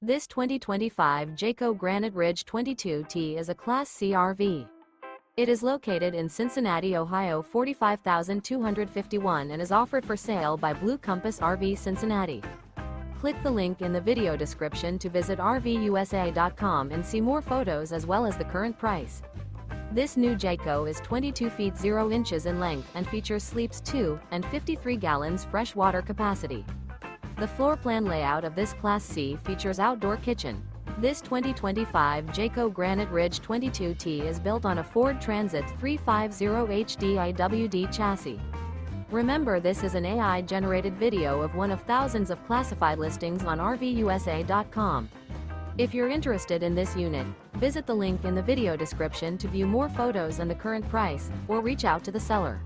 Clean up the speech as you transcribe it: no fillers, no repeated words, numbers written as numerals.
This 2025 Jayco Granite Ridge 22T is a Class C RV. It is located in Cincinnati, Ohio 45251 and is offered for sale by Blue Compass RV Cincinnati. Click the link in the video description to visit RVUSA.com and see more photos as well as the current price. This new Jayco is 22 feet 0 inches in length and features sleeps 2 and 53 gallons fresh water capacity. The floor plan layout of this Class C features outdoor kitchen. This 2025 Jayco Granite Ridge 22T is built on a Ford Transit 350 HD IWD chassis. Remember, this is an AI-generated video of one of thousands of classified listings on RVUSA.com. If you're interested in this unit, visit the link in the video description to view more photos and the current price, or reach out to the seller.